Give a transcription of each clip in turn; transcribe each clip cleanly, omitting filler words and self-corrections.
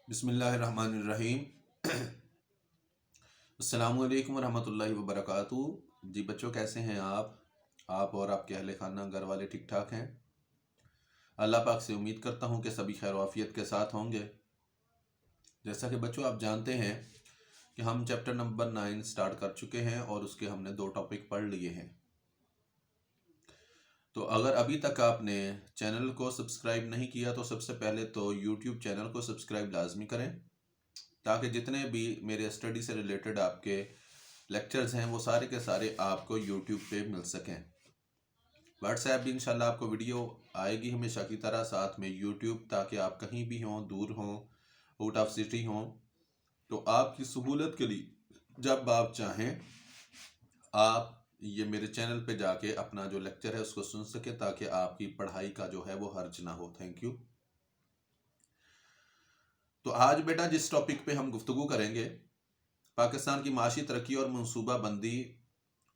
بسم اللہ الرحمن الرحیم۔ السلام علیکم ورحمۃ اللہ وبرکاتہ۔ جی بچوں، کیسے ہیں آپ اور آپ کے اہل خانہ گھر والے ٹھیک ٹھاک ہیں؟ اللہ پاک سے امید کرتا ہوں کہ سبھی خیر و عافیت کے ساتھ ہوں گے۔ جیسا کہ بچوں آپ جانتے ہیں کہ ہم چیپٹر نمبر 9 سٹارٹ کر چکے ہیں اور اس کے ہم نے 2 ٹاپک پڑھ لیے ہیں۔ تو اگر ابھی تک آپ نے چینل کو سبسکرائب نہیں کیا تو سب سے پہلے تو یوٹیوب چینل کو سبسکرائب لازمی کریں، تاکہ جتنے بھی میرے اسٹڈی سے ریلیٹڈ آپ کے لیکچرز ہیں وہ سارے کے سارے آپ کو یوٹیوب پہ مل سکیں۔ واٹس ایپ بھی انشاءاللہ آپ کو ویڈیو آئے گی ہمیشہ کی طرح، ساتھ میں یوٹیوب، تاکہ آپ کہیں بھی ہوں، دور ہوں، آؤٹ آف سٹی ہوں، تو آپ کی سہولت کے لیے جب آپ چاہیں آپ یہ میرے چینل پہ جا کے اپنا جو لیکچر ہے اس کو سن سکیں، تاکہ آپ کی پڑھائی کا جو ہے وہ حرج نہ ہو۔ Thank you. تو آج بیٹا جس ٹاپک پہ ہم گفتگو کریں گے، پاکستان کی معاشی ترقی اور منصوبہ بندی،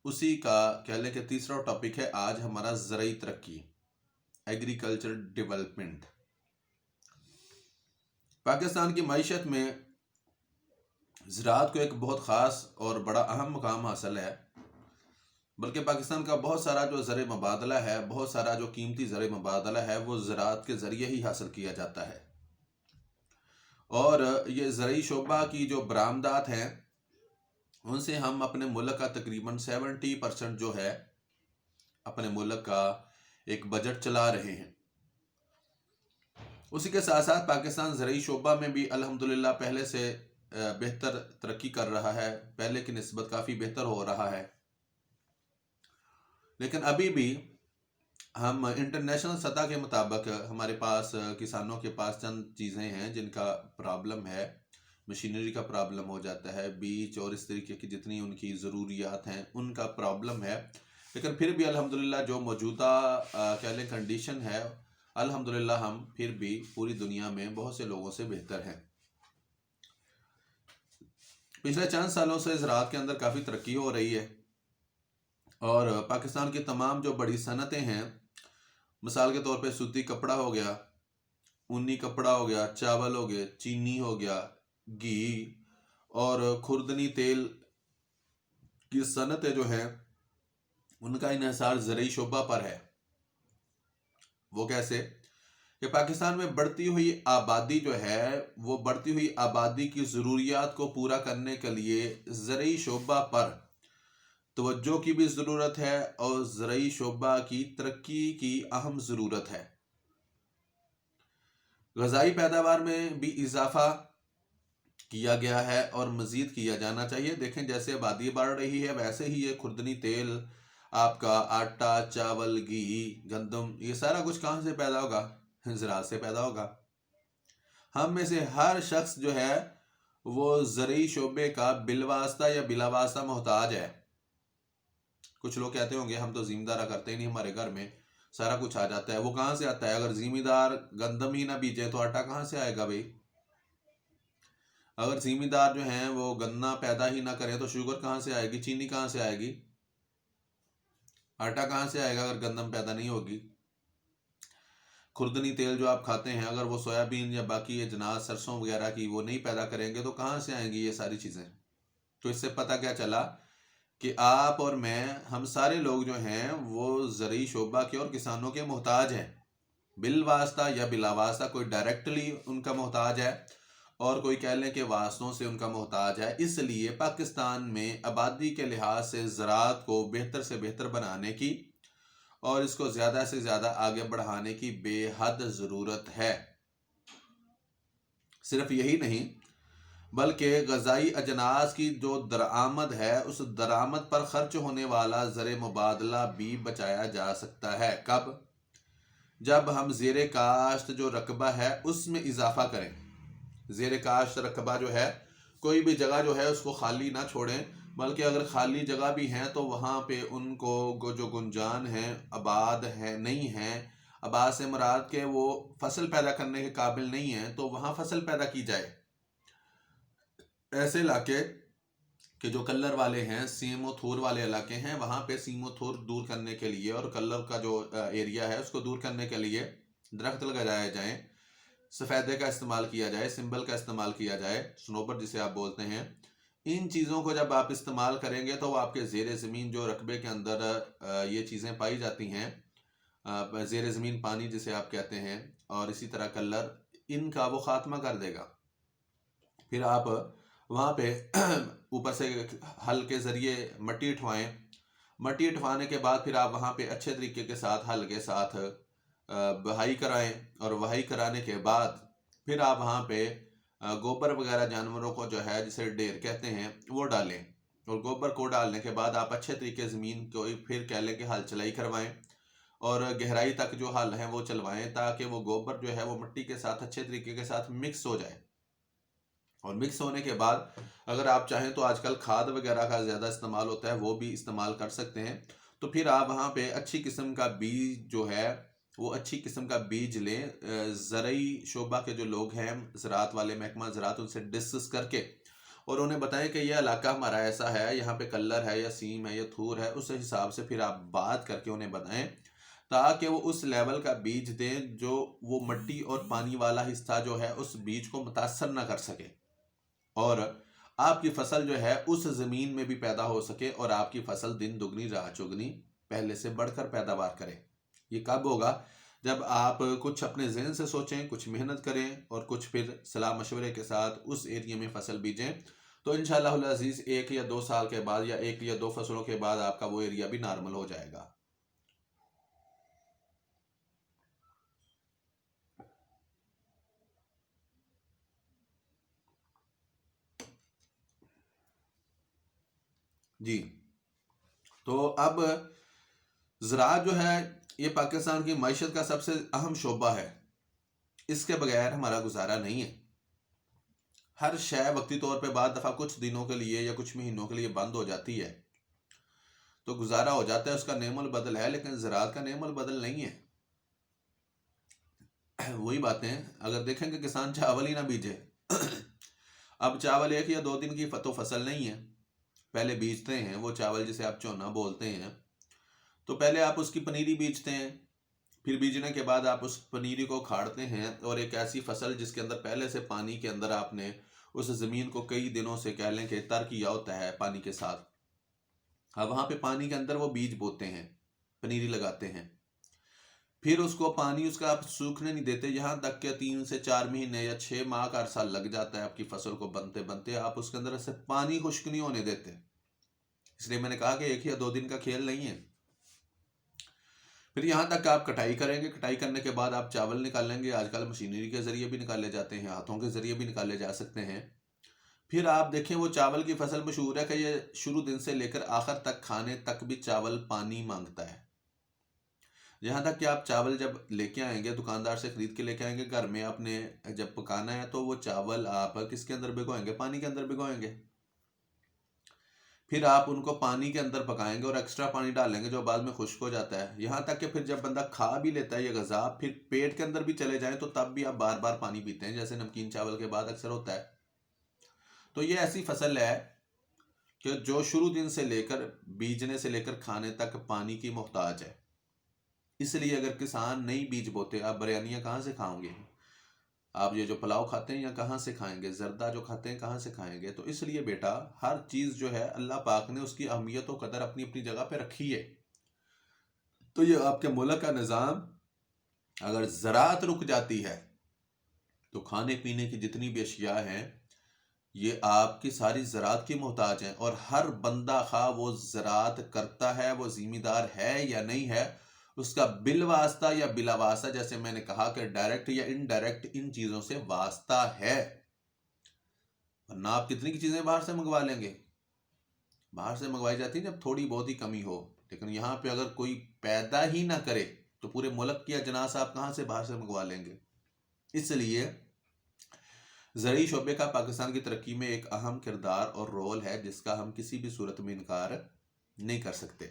اسی کا کہہ لیں کہ تیسرا ٹاپک ہے آج ہمارا زرعی ترقی، ایگریکلچر ڈیولپمنٹ۔ پاکستان کی معیشت میں زراعت کو ایک بہت خاص اور بڑا اہم مقام حاصل ہے، بلکہ پاکستان کا بہت سارا جو زر مبادلہ ہے، بہت سارا جو قیمتی زر مبادلہ ہے وہ زراعت کے ذریعے ہی حاصل کیا جاتا ہے۔ اور یہ زرعی شعبہ کی جو برآمدات ہیں ان سے ہم اپنے ملک کا تقریباً 70% جو ہے اپنے ملک کا ایک بجٹ چلا رہے ہیں۔ اسی کے ساتھ ساتھ پاکستان زرعی شعبہ میں بھی الحمدللہ پہلے سے بہتر ترقی کر رہا ہے، پہلے کی نسبت کافی بہتر ہو رہا ہے، لیکن ابھی بھی ہم انٹرنیشنل سطح کے مطابق ہمارے پاس کسانوں کے پاس چند چیزیں ہیں جن کا پرابلم ہے۔ مشینری کا پرابلم ہو جاتا ہے، بیج اور اس طریقے کی جتنی ان کی ضروریات ہیں ان کا پرابلم ہے، لیکن پھر بھی الحمدللہ جو موجودہ کہہ لیں کنڈیشن ہے، الحمدللہ ہم پھر بھی پوری دنیا میں بہت سے لوگوں سے بہتر ہیں۔ پچھلے چند سالوں سے زراعت کے اندر کافی ترقی ہو رہی ہے، اور پاکستان کی تمام جو بڑی صنعتیں ہیں، مثال کے طور پہ سوتی کپڑا ہو گیا، اونی کپڑا ہو گیا، چاول ہو گئے، چینی ہو گیا، گھی اور خوردنی تیل کی صنعتیں جو ہیں ان کا انحصار زرعی شعبہ پر ہے۔ وہ کیسے کہ پاکستان میں بڑھتی ہوئی آبادی جو ہے وہ بڑھتی ہوئی آبادی کی ضروریات کو پورا کرنے کے لیے زرعی شعبہ پر توجہ کی بھی ضرورت ہے، اور زرعی شعبہ کی ترقی کی اہم ضرورت ہے۔ غذائی پیداوار میں بھی اضافہ کیا گیا ہے اور مزید کیا جانا چاہیے۔ دیکھیں جیسے آبادی بڑھ رہی ہے ویسے ہی یہ خوردنی تیل، آپ کا آٹا، چاول، گھی، گندم، یہ سارا کچھ کہاں سے پیدا ہوگا؟ زراعت سے پیدا ہوگا۔ ہم میں سے ہر شخص جو ہے وہ زرعی شعبے کا بالواسطہ یا بلا واسطہ محتاج ہے۔ کچھ لوگ کہتے ہوں گے ہم تو زمیندارہ کرتے ہی نہیں، ہمارے گھر میں سارا کچھ آ جاتا ہے۔ وہ کہاں سے آتا ہے؟ اگر زمیندار گندم ہی نہ بیجیں تو آٹا کہاں سے آئے گا بھائی؟ اگر زمیندار جو ہیں وہ گنا پیدا ہی نہ کریں تو شوگر کہاں سے آئے گی؟ چینی کہاں سے آئے گی؟ آٹا کہاں سے آئے گا اگر گندم پیدا نہیں ہوگی؟ خوردنی تیل جو آپ کھاتے ہیں اگر وہ سویابین یا باقی یہ جناز سرسوں وغیرہ کی وہ نہیں پیدا کریں گے تو کہاں سے آئیں گی یہ ساری چیزیں؟ تو اس سے پتہ کیا چلا کہ آپ اور میں، ہم سارے لوگ جو ہیں وہ زرعی شعبہ کے اور کسانوں کے محتاج ہیں، بالواسطہ یا بلا واسطہ۔ کوئی ڈائریکٹلی ان کا محتاج ہے اور کوئی کہہ لیں کہ واسطوں سے ان کا محتاج ہے۔ اس لیے پاکستان میں آبادی کے لحاظ سے زراعت کو بہتر سے بہتر بنانے کی اور اس کو زیادہ سے زیادہ آگے بڑھانے کی بے حد ضرورت ہے۔ صرف یہی نہیں بلکہ غذائی اجناس کی جو درآمد ہے اس درآمد پر خرچ ہونے والا زر مبادلہ بھی بچایا جا سکتا ہے۔ کب؟ جب ہم زیر کاشت جو رقبہ ہے اس میں اضافہ کریں۔ زیر کاشت رقبہ جو ہے، کوئی بھی جگہ جو ہے اس کو خالی نہ چھوڑیں، بلکہ اگر خالی جگہ بھی ہیں تو وہاں پہ ان کو جو گنجان ہیں، آباد ہیں نہیں ہیں، آباد سے مراد کہ وہ فصل پیدا کرنے کے قابل نہیں ہیں، تو وہاں فصل پیدا کی جائے۔ ایسے علاقے کہ جو کلر والے ہیں، سیم و تھور والے علاقے ہیں، وہاں پہ سیم و تھور دور کرنے کے لیے اور کلر کا جو ایریا ہے اس کو دور کرنے کے لیے درخت لگائے جائیں، سفیدے کا استعمال کیا جائے، سمبل کا استعمال کیا جائے، سنوبر جسے آپ بولتے ہیں، ان چیزوں کو جب آپ استعمال کریں گے تو وہ آپ کے زیر زمین جو رقبے کے اندر یہ چیزیں پائی جاتی ہیں، زیر زمین پانی جسے آپ کہتے ہیں، اور اسی طرح کلر، ان کا وہ خاتمہ کر دے گا۔ پھر آپ وہاں پہ اوپر سے ہل کے ذریعے مٹی اٹھوائیں، مٹی اٹھوانے کے بعد پھر آپ وہاں پہ اچھے طریقے کے ساتھ ہل کے ساتھ بہائی کرائیں، اور بہائی کرانے کے بعد پھر آپ وہاں پہ گوبر وغیرہ جانوروں کو جو ہے جسے ڈیر کہتے ہیں وہ ڈالیں، اور گوبر کو ڈالنے کے بعد آپ اچھے طریقے زمین کو پھر کہہ لیں کہ ہل چلائی کروائیں، اور گہرائی تک جو ہل ہیں وہ چلوائیں، تاکہ وہ گوبر جو ہے وہ مٹی کے ساتھ اچھے طریقے کے ساتھ مکس ہو جائے۔ اور مکس ہونے کے بعد اگر آپ چاہیں تو آج کل کھاد وغیرہ کا زیادہ استعمال ہوتا ہے، وہ بھی استعمال کر سکتے ہیں۔ تو پھر آپ وہاں پہ اچھی قسم کا بیج جو ہے وہ اچھی قسم کا بیج لیں، زرعی شعبہ کے جو لوگ ہیں، زراعت والے محکمہ زراعت، ان سے ڈسکس کر کے اور انہیں بتائیں کہ یہ علاقہ ہمارا ایسا ہے، یہاں پہ کلر ہے یا سیم ہے یا تھور ہے، اس حساب سے پھر آپ بات کر کے انہیں بتائیں، تاکہ وہ اس لیول کا بیج دیں جو وہ مٹی اور پانی والا حصہ جو ہے اس بیج کو متاثر نہ کر سکے، اور آپ کی فصل جو ہے اس زمین میں بھی پیدا ہو سکے، اور آپ کی فصل دن دگنی رات چگنی پہلے سے بڑھ کر پیداوار کرے۔ یہ کب ہوگا؟ جب آپ کچھ اپنے ذہن سے سوچیں، کچھ محنت کریں، اور کچھ پھر صلاح مشورے کے ساتھ اس ایریا میں فصل بیجیں، تو انشاءاللہ العزیز 1 یا 2 سال کے بعد یا 1 یا 2 فصلوں کے بعد آپ کا وہ ایریا بھی نارمل ہو جائے گا۔ جی، تو اب زراعت جو ہے یہ پاکستان کی معیشت کا سب سے اہم شعبہ ہے، اس کے بغیر ہمارا گزارا نہیں ہے۔ ہر شے وقتی طور پہ بعض دفعہ کچھ دنوں کے لیے یا کچھ مہینوں کے لیے بند ہو جاتی ہے، تو گزارا ہو جاتا ہے، اس کا نعم البدل ہے، لیکن زراعت کا نعم البدل نہیں ہے۔ وہی باتیں اگر دیکھیں کہ کسان چاول ہی نہ بیجے، اب چاول 1 یا 2 دن کی فصل نہیں ہے، پہلے بیجتے ہیں وہ چاول جسے آپ چونا بولتے ہیں، تو پہلے آپ اس کی پنیری بیجتے ہیں، پھر بیجنے کے بعد آپ اس پنیری کو کھاڑتے ہیں، اور ایک ایسی فصل جس کے اندر پہلے سے پانی کے اندر آپ نے اس زمین کو کئی دنوں سے کہہ لیں کہ تر کیا ہوتا ہے پانی کے ساتھ، اب وہاں پہ پانی کے اندر وہ بیج بوتے ہیں، پنیری لگاتے ہیں، پھر اس کو پانی اس کا آپ سوکھنے نہیں دیتے، یہاں تک کہ 3 سے 4 مہینے یا 6 ماہ کا عرصہ لگ جاتا ہے آپ کی فصل کو بنتے بنتے، آپ اس کے اندر سے پانی خشک نہیں ہونے دیتے۔ اس لیے میں نے کہا کہ 1 یا 2 دن کا کھیل نہیں ہے۔ پھر یہاں تک آپ کٹائی کریں گے، کٹائی کرنے کے بعد آپ چاول نکالیں گے، آج کل مشینری کے ذریعے بھی نکالے جاتے ہیں، ہاتھوں کے ذریعے بھی نکالے جا سکتے ہیں۔ پھر آپ دیکھیں وہ چاول کی فصل مشہور ہے کہ یہ شروع دن سے لے کر آخر تک کھانے تک بھی چاول پانی مانگتا ہے، یہاں تک کہ آپ چاول جب لے کے آئیں گے، دکاندار سے خرید کے لے کے آئیں گے، گھر میں اپنے جب پکانا ہے تو وہ چاول آپ کس کے اندر بھگوئیں گے؟ پانی کے اندر بھگوئیں گے، پھر آپ ان کو پانی کے اندر پکائیں گے اور ایکسٹرا پانی ڈالیں گے جو بعد میں خشک ہو جاتا ہے، یہاں تک کہ پھر جب بندہ کھا بھی لیتا ہے یہ غذا، پھر پیٹ کے اندر بھی چلے جائیں تو تب بھی آپ بار بار پانی پیتے ہیں، جیسے نمکین چاول کے بعد اکثر ہوتا ہے۔ تو یہ ایسی فصل ہے کہ جو شروع دن سے لے کر بیجنے سے لے کر کھانے تک پانی کی محتاج ہے، اس لیے اگر کسان نہیں بیج بوتے، آپ بریانیاں کہاں سے کھاؤں گے؟ آپ یہ جو پلاؤ کھاتے ہیں یا کہاں سے کھائیں گے؟ زردہ جو کھاتے ہیں کہاں سے کھائیں گے؟ تو اس لیے بیٹا ہر چیز جو ہے اللہ پاک نے اس کی اہمیت و قدر اپنی اپنی جگہ پہ رکھی ہے، تو یہ آپ کے ملک کا نظام اگر زراعت رک جاتی ہے تو کھانے پینے کی جتنی بھی اشیاء ہیں یہ آپ کی ساری زراعت کی محتاج ہیں، اور ہر بندہ خواہ وہ زراعت کرتا ہے، وہ ذمہ دار ہے یا نہیں ہے، اس کا بالواسطہ یا بلا واسطہ، جیسے میں نے کہا کہ ڈائریکٹ یا انڈائریکٹ ان چیزوں سے واسطہ ہے، ورنہ آپ کتنی کی چیزیں باہر سے منگوا لیں گے؟ باہر سے منگوائی جاتی ہیں جب تھوڑی بہت ہی کمی ہو، لیکن یہاں پہ اگر کوئی پیدا ہی نہ کرے تو پورے ملک کی اجناس آپ کہاں سے باہر سے منگوا لیں گے؟ اس لیے زرعی شعبے کا پاکستان کی ترقی میں ایک اہم کردار اور رول ہے جس کا ہم کسی بھی صورت میں انکار نہیں کر سکتے۔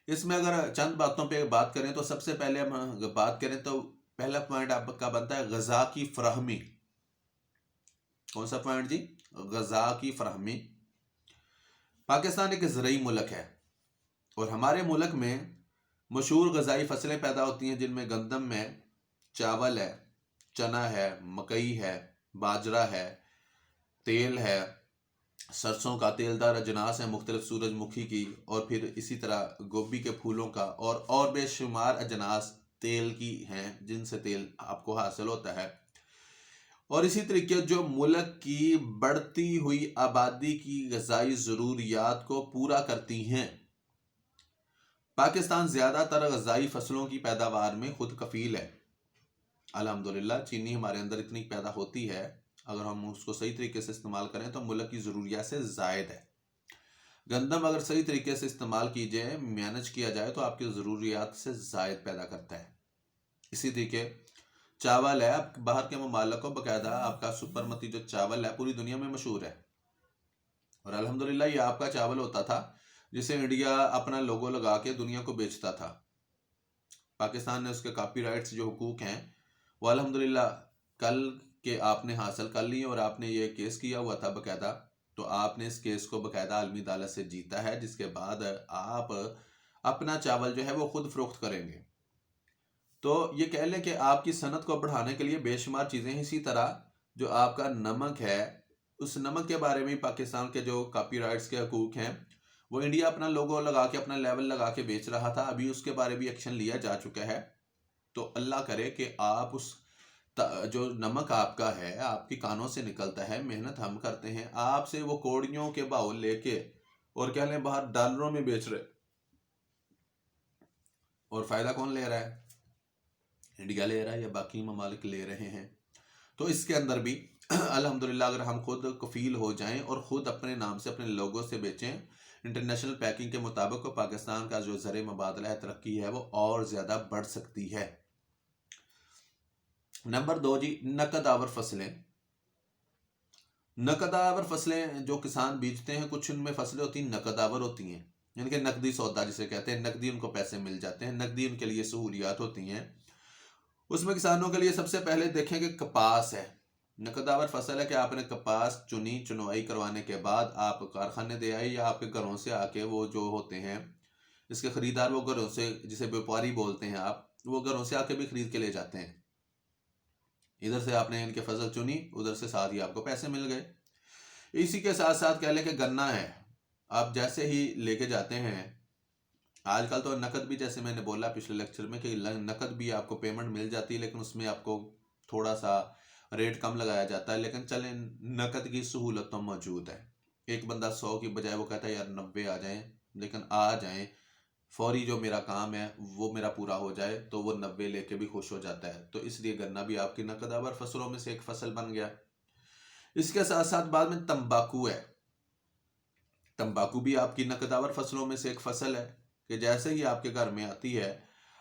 اس میں اگر چند باتوں پہ بات کریں تو سب سے پہلے ہم بات کریں تو پہلا پوائنٹ آپ کا بنتا ہے غذا کی فراہمی۔ کون سا پوائنٹ جی؟ غذا کی فراہمی۔ پاکستان ایک زرعی ملک ہے اور ہمارے ملک میں مشہور غذائی فصلیں پیدا ہوتی ہیں جن میں گندم ہے، چاول ہے، چنا ہے، مکئی ہے، باجرہ ہے، تیل ہے، سرسوں کا تیل دار اجناس ہے مختلف سورج مکھی کی، اور پھر اسی طرح گوبھی کے پھولوں کا اور بے شمار اجناس تیل کی ہیں جن سے تیل آپ کو حاصل ہوتا ہے۔ اور اسی طریقے جو ملک کی بڑھتی ہوئی آبادی کی غذائی ضروریات کو پورا کرتی ہیں۔ پاکستان زیادہ تر غذائی فصلوں کی پیداوار میں خود کفیل ہے۔ الحمدللہ چینی ہمارے اندر اتنی پیدا ہوتی ہے، اگر ہم اس کو صحیح طریقے سے استعمال کریں تو ملک کی ضروریات سے زائد ہے۔ گندم اگر صحیح طریقے سے استعمال کی جائے، مینج کیا جائے تو آپ کی ضروریات سے زائد پیدا کرتا ہے۔ اسی طریقے چاول ہے، باہر کے ممالک کو باقاعدہ آپ کا سپرمتی جو چاول ہے پوری دنیا میں مشہور ہے، اور الحمدللہ یہ آپ کا چاول ہوتا تھا جسے انڈیا اپنا لوگو لگا کے دنیا کو بیچتا تھا۔ پاکستان نے اس کے کاپی رائٹس جو حقوق ہیں وہ الحمدللہ کل کے آپ نے حاصل کر لی، اور آپ نے یہ کیس کیا ہوا تھا باقاعدہ، تو آپ نے اس کیس کو باقاعدہ عالمی عدالت سے جیتا ہے، جس کے بعد آپ اپنا چاول جو ہے وہ خود فروخت کریں گے۔ تو یہ کہہ لیں کہ آپ کی صنعت کو بڑھانے کے لیے بے شمار چیزیں ہیں۔ اسی طرح جو آپ کا نمک ہے، اس نمک کے بارے میں پاکستان کے جو کاپی رائٹس کے حقوق ہیں وہ انڈیا اپنا لوگو لگا کے اپنا لیول لگا کے بیچ رہا تھا، ابھی اس کے بارے بھی ایکشن لیا جا چکا ہے۔ تو اللہ کرے کہ آپ اس جو نمک آپ کا ہے آپ کی کانوں سے نکلتا ہے، محنت ہم کرتے ہیں، آپ سے وہ کوڑیوں کے باؤ لے کے اور کہہ لیں باہر ڈالروں میں بیچ رہے، اور فائدہ کون لے رہا ہے؟ انڈیا لے رہا ہے یا باقی ممالک لے رہے ہیں؟ تو اس کے اندر بھی الحمدللہ اگر ہم خود کفیل ہو جائیں اور خود اپنے نام سے اپنے لوگوں سے بیچیں انٹرنیشنل پیکنگ کے مطابق، تو پاکستان کا جو زر مبادلہ ترقی ہے وہ اور زیادہ بڑھ سکتی ہے۔ نمبر 2 جی، نقد آور فصلیں۔ نقد آور فصلیں جو کسان بیچتے ہیں، کچھ ان میں فصلیں ہوتی ہیں نقد آور ہوتی ہیں، یعنی کہ نقدی سودا جسے کہتے ہیں، نقدی ان کو پیسے مل جاتے ہیں، نقدی ان کے لیے سہولیات ہوتی ہیں۔ اس میں کسانوں کے لیے سب سے پہلے دیکھیں کہ کپاس ہے، نقد آور فصل ہے کہ آپ نے کپاس چنوائی کروانے کے بعد آپ کارخانے دے آئے یا آپ کے گھروں سے آ کے وہ جو ہوتے ہیں اس کے خریدار، وہ گھروں سے جسے بیوپاری بولتے ہیں آپ، وہ گھروں سے آ کے بھی خرید کے لے جاتے ہیں۔ ادھر سے آپ نے ان کے فصل چنی، ادھر سے ساتھ ہی آپ کو پیسے مل گئے۔ اسی کے ساتھ ساتھ کہہ لیں کہ گنا ہے، آپ جیسے ہی لے کے جاتے ہیں، آج کل تو نقد بھی، جیسے میں نے بولا پچھلے لیکچر میں کہ نقد بھی آپ کو پیمنٹ مل جاتی ہے، لیکن اس میں آپ کو تھوڑا سا ریٹ کم لگایا جاتا ہے، لیکن چلیں نقد کی سہولت تو موجود ہے۔ ایک بندہ 100 کی بجائے وہ کہتا ہے یار 90 آ جائیں، لیکن آ جائیں، فوری جو میرا کام ہے وہ میرا پورا ہو جائے، تو وہ 90 لے کے بھی خوش ہو جاتا ہے۔ تو اس لیے گنا بھی آپ کی نقد آور فصلوں میں سے ایک فصل بن گیا۔ اس کے ساتھ ساتھ بعد میں تمباکو ہے، تمباکو بھی آپ کی نقد آور فصلوں میں سے ایک فصل ہے کہ جیسے ہی آپ کے گھر میں آتی ہے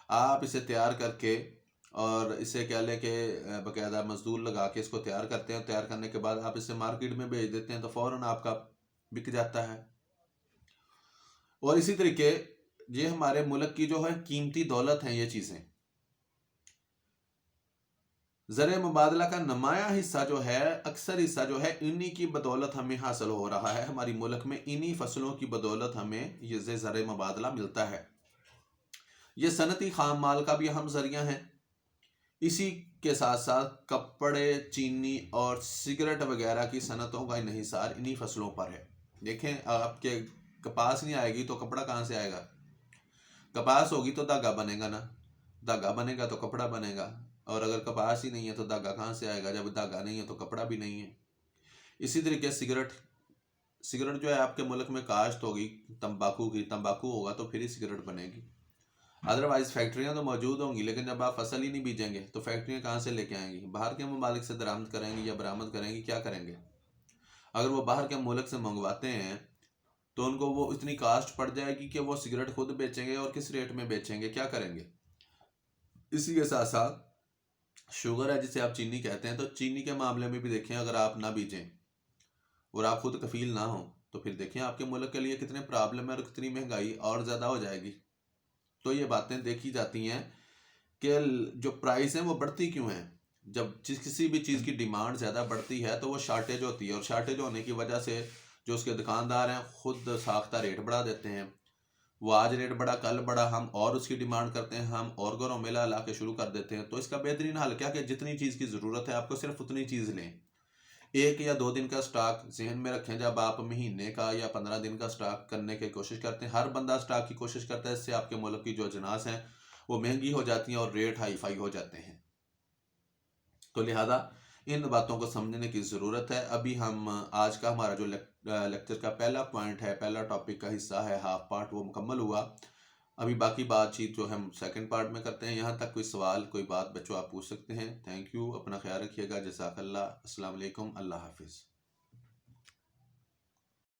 آپ اسے تیار کر کے، اور اسے کہہ لیں کہ باقاعدہ مزدور لگا کے اس کو تیار کرتے ہیں، تیار کرنے کے بعد آپ اسے مارکیٹ میں بھیج دیتے ہیں تو فوراً آپ کا بک جاتا ہے۔ اور اسی طریقے یہ ہمارے ملک کی جو ہے قیمتی دولت ہیں یہ چیزیں، زر مبادلہ کا نمایاں حصہ جو ہے، اکثر حصہ جو ہے، انہی کی بدولت ہمیں حاصل ہو رہا ہے، ہماری ملک میں انہی فصلوں کی بدولت ہمیں یہ زر مبادلہ ملتا ہے۔ یہ صنعتی خام مال کا بھی اہم ذریعہ ہے۔ اسی کے ساتھ ساتھ کپڑے، چینی اور سگریٹ وغیرہ کی صنعتوں کا انحصار انہی فصلوں پر ہے۔ دیکھیں آپ کے کپاس نہیں آئے گی تو کپڑا کہاں سے آئے گا؟ کپاس ہوگی تو دھاگا بنے گا نا، دھاگا بنے گا تو کپڑا بنے گا، اور اگر کپاس ہی نہیں ہے تو دھاگا کہاں سے آئے گا؟ جب دھاگا نہیں ہے تو کپڑا بھی نہیں ہے۔ اسی طریقے سگریٹ جو ہے آپ کے ملک میں کاشت ہوگی تمباکو کی، تمباکو ہوگا تو پھر ہی سگریٹ بنے گی، ادروائز فیکٹریاں تو موجود ہوں گی، لیکن جب آپ فصل ہی نہیں بیجیں گے تو فیکٹریاں کہاں سے لے کے آئیں گی؟ باہر کے ممالک سے درآمد کریں گی یا برآمد کریں گی، کیا کریں گے؟ اگر وہ باہر کے ملک سے منگواتے ہیں تو ان کو وہ اتنی کاسٹ پڑ جائے گی کہ وہ سگریٹ خود بیچیں گے، اور کس ریٹ میں بیچیں گے، کیا کریں گے؟ اسی کے ساتھ ساتھ شوگر ہے جسے آپ چینی کہتے ہیں، تو چینی کے معاملے میں بھی دیکھیں اگر آپ نہ بیچیں اور آپ خود کفیل نہ ہوں تو پھر دیکھیں آپ کے ملک کے لیے کتنے پرابلم ہے اور کتنی مہنگائی اور زیادہ ہو جائے گی۔ تو یہ باتیں دیکھی جاتی ہیں کہ جو پرائس ہیں وہ بڑھتی کیوں ہیں؟ جب کسی بھی چیز کی ڈیمانڈ زیادہ بڑھتی ہے تو وہ شارٹیج ہوتی ہے، اور شارٹیج ہونے کی وجہ سے جو اس کے دکاندار ہیں خود ساختہ ریٹ بڑھا دیتے ہیں، وہ آج ریٹ بڑھا کل بڑھا، ہم اور اس کی ڈیمانڈ کرتے ہیں، ہم اور گھروں میلہ لا کے شروع کر دیتے ہیں. تو اس کا بہترین حل کیا کہ جتنی چیز کی ضرورت ہے آپ کو صرف اتنی چیز لیں. 1 یا 2 دن کا سٹاک ذہن میں رکھیں. جب آپ مہینے کا یا 15 دن کا سٹاک کرنے کی کوشش کرتے ہیں، ہر بندہ سٹاک کی کوشش کرتا ہے، اس سے آپ کے ملک کی جو اجناس ہیں وہ مہنگی ہو جاتی ہیں اور ریٹ ہائی فائی ہو جاتے ہیں. تو لہذا ان باتوں کو سمجھنے کی ضرورت ہے. ابھی ہم آج کا ہمارا جو لیکچر کا پہلا پوائنٹ ہے، پہلا ٹاپک کا حصہ ہے ہاف پارٹ، وہ مکمل ہوا. ابھی باقی بات چیت جو ہم سیکنڈ پارٹ میں کرتے ہیں. یہاں تک کوئی سوال کوئی بات بچوں آپ پوچھ سکتے ہیں. تھینک یو، اپنا خیال رکھیے گا. جزاک اللہ. السلام علیکم. اللہ حافظ.